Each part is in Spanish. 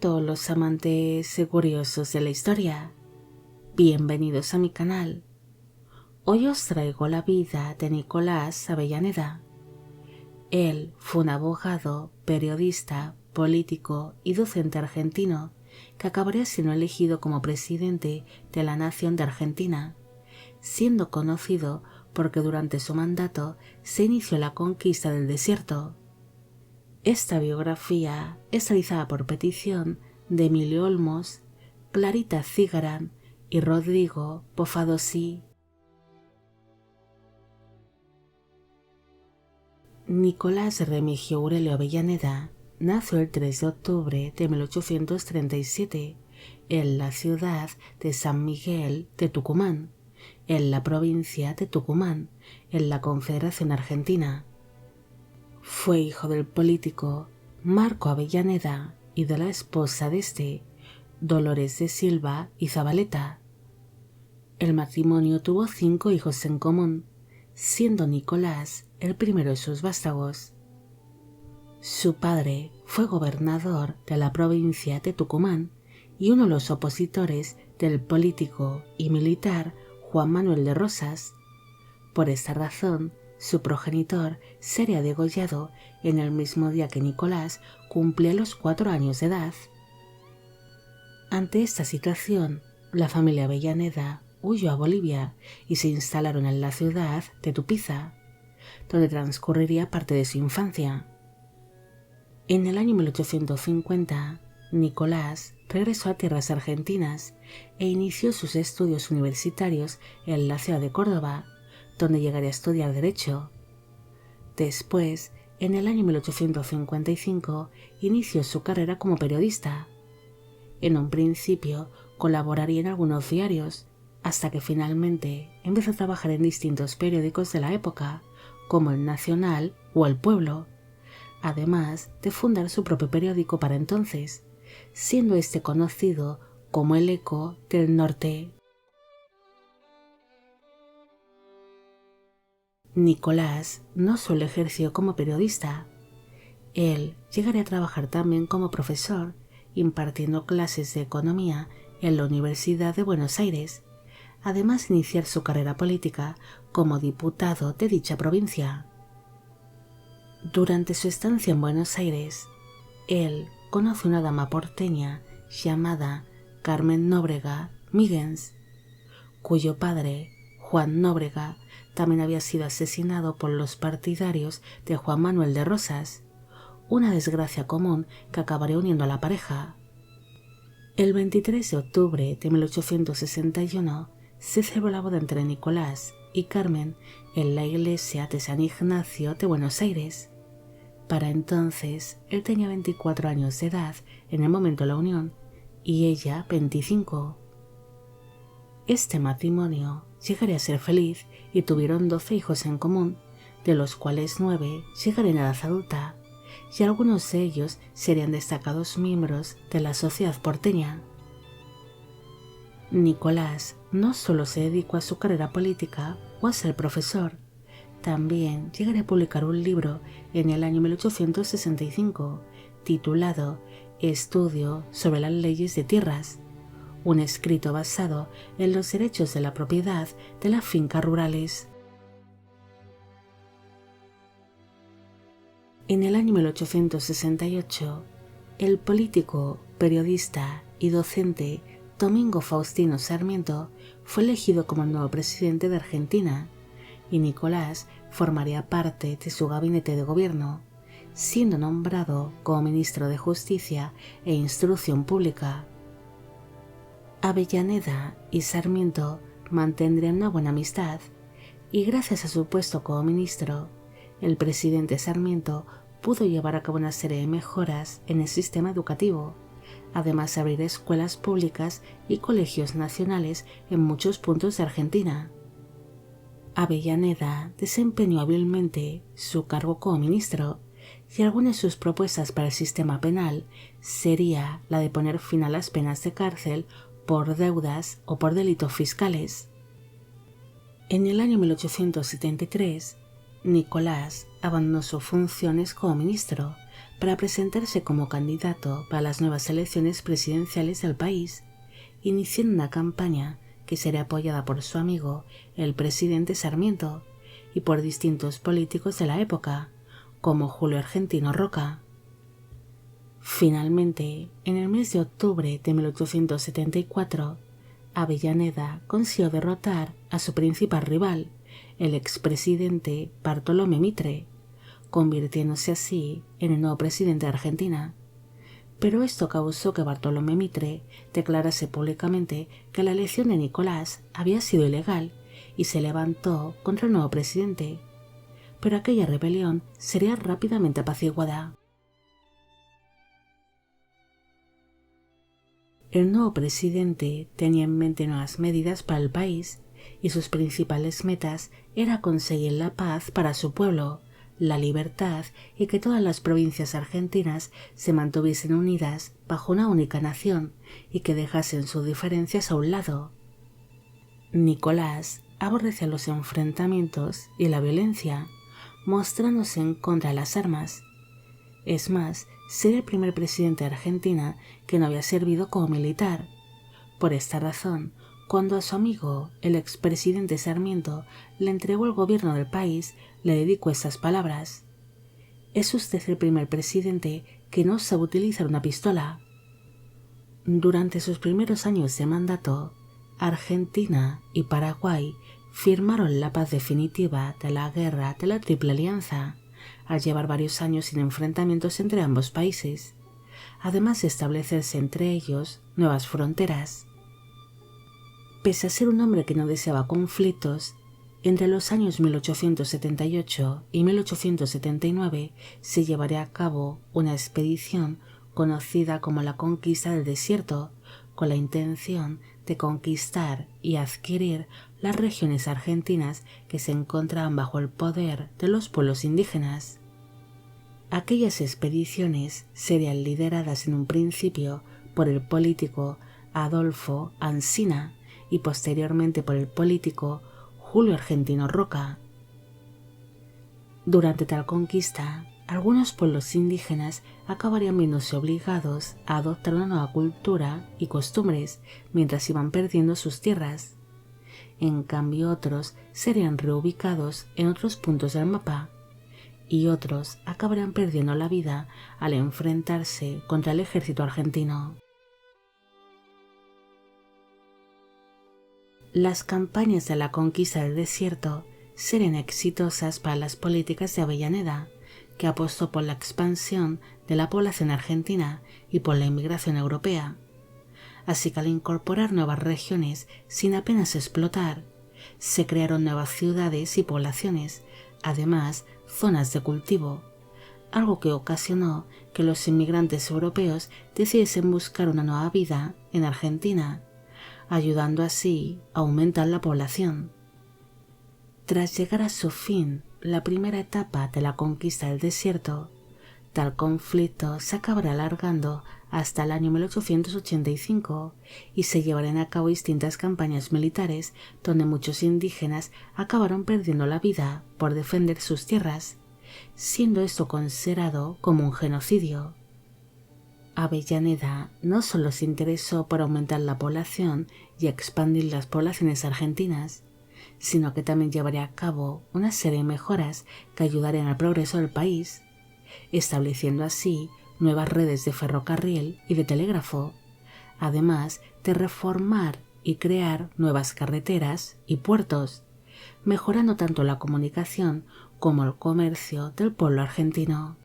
a todos los amantes y curiosos de la historia. Bienvenidos a mi canal. Hoy os traigo la vida de Nicolás Avellaneda. Él fue un abogado, periodista, político y docente argentino que acabaría siendo elegido como presidente de la nación de Argentina, siendo conocido porque durante su mandato se inició la conquista del desierto. Esta biografía es realizada por petición de Emilio Olmos, Clarita Cigarán y Rodrigo Pofadossi. Nicolás Remigio Aurelio Avellaneda nació el 3 de octubre de 1837 en la ciudad de San Miguel de Tucumán, en la provincia de Tucumán, en la Confederación Argentina. Fue hijo del político Marco Avellaneda y de la esposa de este, Dolores de Silva y Zabaleta. El matrimonio tuvo 5 hijos en común, siendo Nicolás el primero de sus vástagos. Su padre fue gobernador de la provincia de Tucumán y uno de los opositores del político y militar Juan Manuel de Rosas. Por esta razón, su progenitor sería degollado en el mismo día que Nicolás cumplía los 4 años de edad. Ante esta situación, la familia Avellaneda huyó a Bolivia y se instalaron en la ciudad de Tupiza, donde transcurriría parte de su infancia. En el año 1850, Nicolás regresó a tierras argentinas e inició sus estudios universitarios en la ciudad de Córdoba, donde llegaría a estudiar Derecho. Después, en el año 1855, inició su carrera como periodista. En un principio, colaboraría en algunos diarios, hasta que finalmente empezó a trabajar en distintos periódicos de la época, como El Nacional o El Pueblo, además de fundar su propio periódico para entonces, siendo este conocido como El Eco del Norte. Nicolás no solo ejerció como periodista, él llegaría a trabajar también como profesor, impartiendo clases de economía en la Universidad de Buenos Aires, además de iniciar su carrera política como diputado de dicha provincia. Durante su estancia en Buenos Aires, él conoce a una dama porteña llamada Carmen Nóbrega Míguez, cuyo padre, Juan Nóbrega, también había sido asesinado por los partidarios de Juan Manuel de Rosas, una desgracia común que acabaría uniendo a la pareja. El 23 de octubre de 1861 se celebró la boda entre Nicolás y Carmen en la iglesia de San Ignacio de Buenos Aires. Para entonces, él tenía 24 años de edad en el momento de la unión y ella 25. Este matrimonio llegaría a ser feliz y tuvieron 12 hijos en común, de los cuales 9 llegarían a la edad adulta, y algunos de ellos serían destacados miembros de la sociedad porteña. Nicolás no solo se dedicó a su carrera política o a ser profesor, también llegaría a publicar un libro en el año 1865 titulado Estudio sobre las leyes de tierras, un escrito basado en los derechos de la propiedad de las fincas rurales. En el año 1868, el político, periodista y docente Domingo Faustino Sarmiento fue elegido como el nuevo presidente de Argentina y Nicolás formaría parte de su gabinete de gobierno, siendo nombrado como ministro de Justicia e Instrucción Pública. Avellaneda y Sarmiento mantendrían una buena amistad y gracias a su puesto como ministro, el presidente Sarmiento pudo llevar a cabo una serie de mejoras en el sistema educativo, además de abrir escuelas públicas y colegios nacionales en muchos puntos de Argentina. Avellaneda desempeñó hábilmente su cargo como ministro y algunas de sus propuestas para el sistema penal sería la de poner fin a las penas de cárcel por deudas o por delitos fiscales. En el año 1873, Nicolás abandonó sus funciones como ministro para presentarse como candidato para las nuevas elecciones presidenciales del país, iniciando una campaña que sería apoyada por su amigo, el presidente Sarmiento, y por distintos políticos de la época, como Julio Argentino Roca. Finalmente, en el mes de octubre de 1874, Avellaneda consiguió derrotar a su principal rival, el expresidente Bartolomé Mitre, convirtiéndose así en el nuevo presidente de Argentina. Pero esto causó que Bartolomé Mitre declarase públicamente que la elección de Nicolás había sido ilegal y se levantó contra el nuevo presidente. Pero aquella rebelión sería rápidamente apaciguada. El nuevo presidente tenía en mente nuevas medidas para el país y sus principales metas era conseguir la paz para su pueblo, la libertad y que todas las provincias argentinas se mantuviesen unidas bajo una única nación y que dejasen sus diferencias a un lado. Nicolás aborrecía los enfrentamientos y la violencia, mostrándose en contra de las armas. Es más, sería el primer presidente de Argentina que no había servido como militar. Por esta razón, cuando a su amigo, el expresidente Sarmiento, le entregó el gobierno del país, le dedicó estas palabras: «Es usted el primer presidente que no sabe utilizar una pistola». Durante sus primeros años de mandato, Argentina y Paraguay firmaron la paz definitiva de la Guerra de la Triple Alianza, al llevar varios años sin enfrentamientos entre ambos países, además de establecerse entre ellos nuevas fronteras. Pese a ser un hombre que no deseaba conflictos, entre los años 1878 y 1879 se llevaría a cabo una expedición conocida como la Conquista del Desierto, con la intención de conquistar y adquirir las regiones argentinas que se encontraban bajo el poder de los pueblos indígenas. Aquellas expediciones serían lideradas en un principio por el político Adolfo Alsina y posteriormente por el político Julio Argentino Roca. Durante tal conquista, algunos pueblos indígenas acabarían viéndose obligados a adoptar una nueva cultura y costumbres mientras iban perdiendo sus tierras. En cambio, otros serían reubicados en otros puntos del mapa y otros acabarían perdiendo la vida al enfrentarse contra el ejército argentino. Las campañas de la conquista del desierto serían exitosas para las políticas de Avellaneda, que apostó por la expansión de la población argentina y por la inmigración europea. Así que al incorporar nuevas regiones sin apenas explotar, se crearon nuevas ciudades y poblaciones, además zonas de cultivo, algo que ocasionó que los inmigrantes europeos decidiesen buscar una nueva vida en Argentina, ayudando así a aumentar la población. Tras llegar a su fin la primera etapa de la conquista del desierto, tal conflicto se acabará alargando hasta el año 1885 y se llevarán a cabo distintas campañas militares donde muchos indígenas acabaron perdiendo la vida por defender sus tierras, siendo esto considerado como un genocidio. Avellaneda no solo se interesó por aumentar la población y expandir las poblaciones argentinas, sino que también llevaría a cabo una serie de mejoras que ayudarían al progreso del país, estableciendo así nuevas redes de ferrocarril y de telégrafo, además de reformar y crear nuevas carreteras y puertos, mejorando tanto la comunicación como el comercio del pueblo argentino.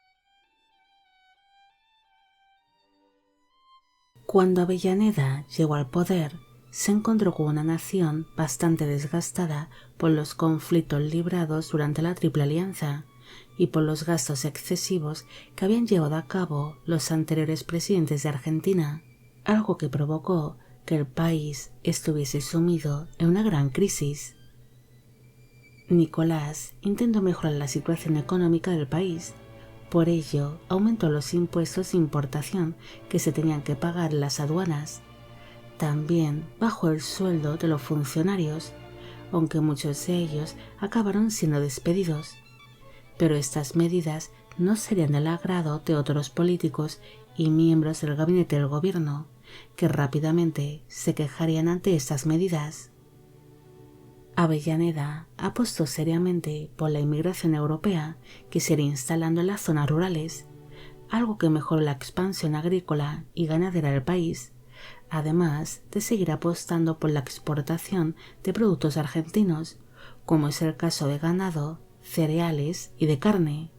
Cuando Avellaneda llegó al poder, se encontró con una nación bastante desgastada por los conflictos librados durante la Triple Alianza y por los gastos excesivos que habían llevado a cabo los anteriores presidentes de Argentina, algo que provocó que el país estuviese sumido en una gran crisis. Nicolás intentó mejorar la situación económica del país. Por ello, aumentó los impuestos de importación que se tenían que pagar en las aduanas. También bajó el sueldo de los funcionarios, aunque muchos de ellos acabaron siendo despedidos. Pero estas medidas no serían del agrado de otros políticos y miembros del gabinete del gobierno, que rápidamente se quejarían ante estas medidas. Avellaneda apostó seriamente por la inmigración europea que se iría instalando en las zonas rurales, algo que mejoró la expansión agrícola y ganadera del país, además de seguir apostando por la exportación de productos argentinos, como es el caso de ganado, cereales y de carne.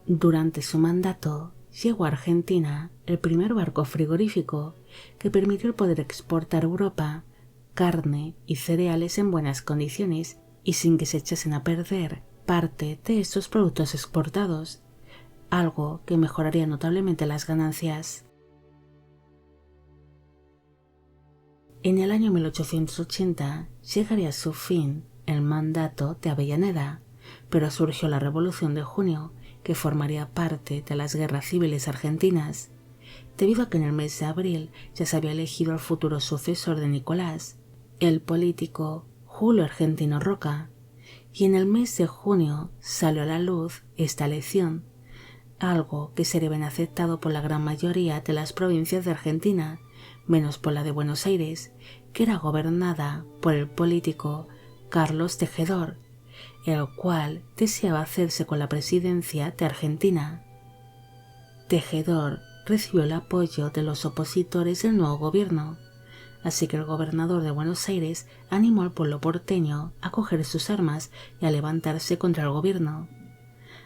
Durante su mandato llegó a Argentina el primer barco frigorífico que permitió el poder exportar a Europa carne y cereales en buenas condiciones y sin que se echasen a perder parte de estos productos exportados, algo que mejoraría notablemente las ganancias. En el año 1880 llegaría a su fin el mandato de Avellaneda, pero surgió la Revolución de Junio, que formaría parte de las guerras civiles argentinas, debido a que en el mes de abril ya se había elegido al futuro sucesor de Nicolás, el político Julio Argentino Roca, y en el mes de junio salió a la luz esta elección, algo que sería bien aceptado por la gran mayoría de las provincias de Argentina, menos por la de Buenos Aires, que era gobernada por el político Carlos Tejedor, el cual deseaba hacerse con la presidencia de Argentina. Tejedor recibió el apoyo de los opositores del nuevo gobierno, así que el gobernador de Buenos Aires animó al pueblo porteño a coger sus armas y a levantarse contra el gobierno.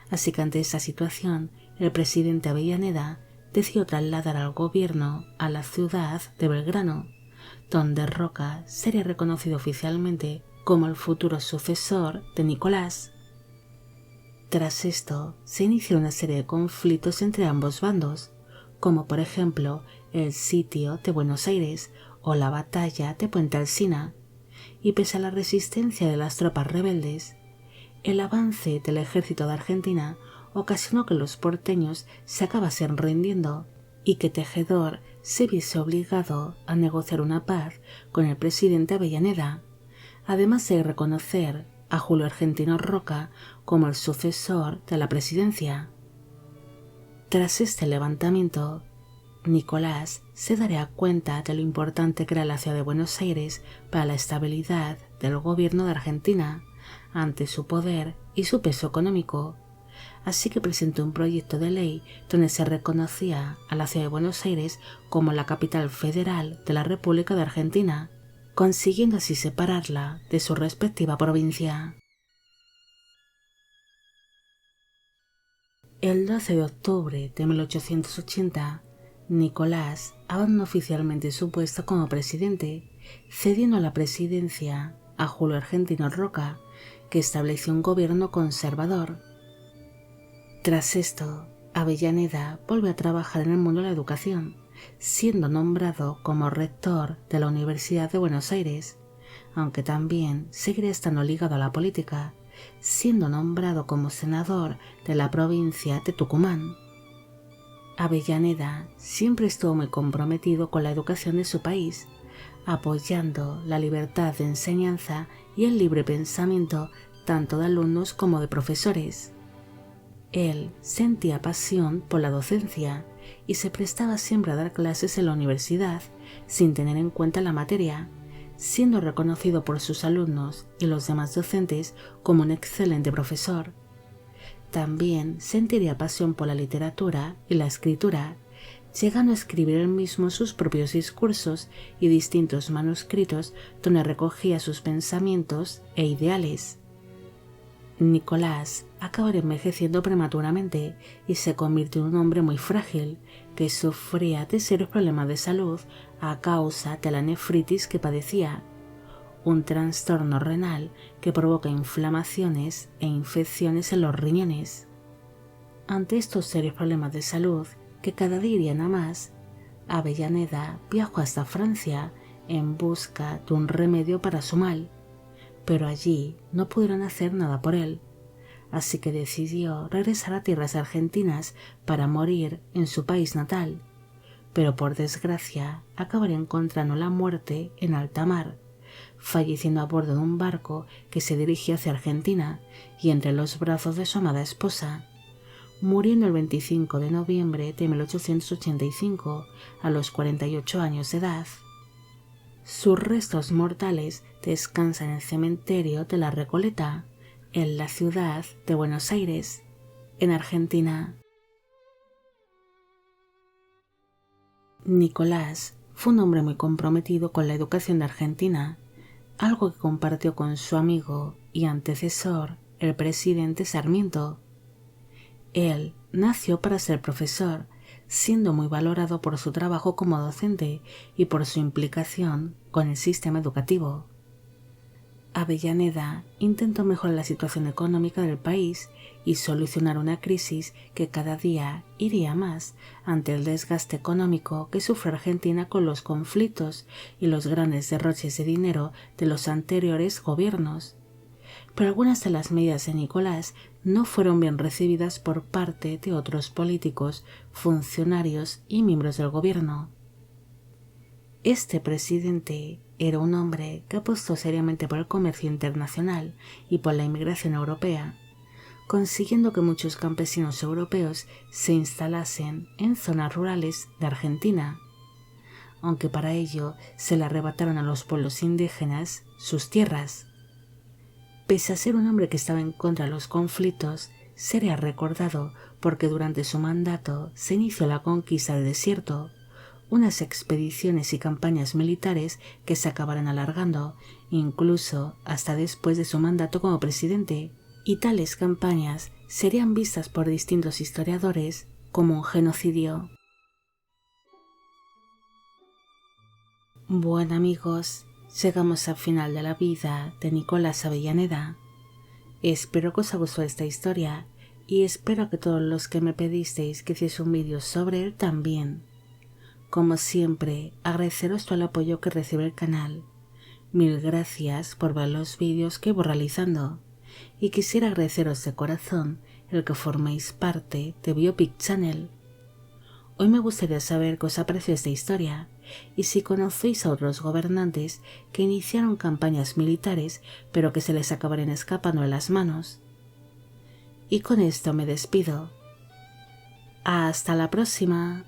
Así que ante esta situación, el presidente Avellaneda decidió trasladar al gobierno a la ciudad de Belgrano, donde Roca sería reconocido oficialmente como el futuro sucesor de Nicolás. Tras esto, se inició una serie de conflictos entre ambos bandos, como por ejemplo el sitio de Buenos Aires o la batalla de Puente Alsina, y pese a la resistencia de las tropas rebeldes, el avance del ejército de Argentina ocasionó que los porteños se acabasen rindiendo y que Tejedor se viese obligado a negociar una paz con el presidente Avellaneda, además de reconocer a Julio Argentino Roca como el sucesor de la presidencia. Tras este levantamiento, Nicolás se daría cuenta de lo importante que era la ciudad de Buenos Aires para la estabilidad del gobierno de Argentina, ante su poder y su peso económico, así que presentó un proyecto de ley donde se reconocía a la ciudad de Buenos Aires como la capital federal de la República de Argentina, consiguiendo así separarla de su respectiva provincia. El 12 de octubre de 1880, Nicolás abandonó oficialmente su puesto como presidente, cediendo la presidencia a Julio Argentino Roca, que estableció un gobierno conservador. Tras esto, Avellaneda volvió a trabajar en el mundo de la educación, siendo nombrado como rector de la Universidad de Buenos Aires, aunque también seguiría estando ligado a la política, siendo nombrado como senador de la provincia de Tucumán. Avellaneda siempre estuvo muy comprometido con la educación de su país, apoyando la libertad de enseñanza y el libre pensamiento tanto de alumnos como de profesores. Él sentía pasión por la docencia y se prestaba siempre a dar clases en la universidad sin tener en cuenta la materia, siendo reconocido por sus alumnos y los demás docentes como un excelente profesor. También sentiría pasión por la literatura y la escritura, llegando a escribir él mismo sus propios discursos y distintos manuscritos donde recogía sus pensamientos e ideales. Nicolás acabaría envejeciendo prematuramente y se convirtió en un hombre muy frágil que sufría de serios problemas de salud a causa de la nefritis que padecía, un trastorno renal que provoca inflamaciones e infecciones en los riñones. Ante estos serios problemas de salud, que cada día irían a más, Avellaneda viajó hasta Francia en busca de un remedio para su mal, pero allí no pudieron hacer nada por él, así que decidió regresar a tierras argentinas para morir en su país natal, pero por desgracia acabaría encontrando la muerte en alta mar, falleciendo a bordo de un barco que se dirigía hacia Argentina y entre los brazos de su amada esposa. muriendo el 25 de noviembre de 1885 a los 48 años de edad. Sus restos mortales descansan en el cementerio de la Recoleta, en la ciudad de Buenos Aires, en Argentina. Nicolás fue un hombre muy comprometido con la educación de Argentina, algo que compartió con su amigo y antecesor, el presidente Sarmiento. Él nació para ser profesor, siendo muy valorado por su trabajo como docente y por su implicación con el sistema educativo. Avellaneda intentó mejorar la situación económica del país y solucionar una crisis que cada día iría más ante el desgaste económico que sufre Argentina con los conflictos y los grandes derroches de dinero de los anteriores gobiernos. Pero algunas de las medidas de Nicolás no fueron bien recibidas por parte de otros políticos, funcionarios y miembros del gobierno. Este presidente era un hombre que apostó seriamente por el comercio internacional y por la inmigración europea, consiguiendo que muchos campesinos europeos se instalasen en zonas rurales de Argentina, aunque para ello se le arrebataron a los pueblos indígenas sus tierras. Pese a ser un hombre que estaba en contra de los conflictos, sería recordado porque durante su mandato se inició la conquista del desierto, unas expediciones y campañas militares que se acabaron alargando, incluso hasta después de su mandato como presidente, y tales campañas serían vistas por distintos historiadores como un genocidio. Bueno amigos, llegamos al final de la vida de Nicolás Avellaneda. Espero que os haya gustado esta historia y espero que todos los que me pedisteis que hiciese un vídeo sobre él también. Como siempre, agradeceros todo el apoyo que recibe el canal. Mil gracias por ver los vídeos que voy realizando y quisiera agradeceros de corazón el que forméis parte de Biopic Channel. Hoy me gustaría saber qué os ha parecido esta historia y si conocéis a otros gobernantes que iniciaron campañas militares pero que se les acabaron escapando de las manos. Y con esto me despido. ¡Hasta la próxima!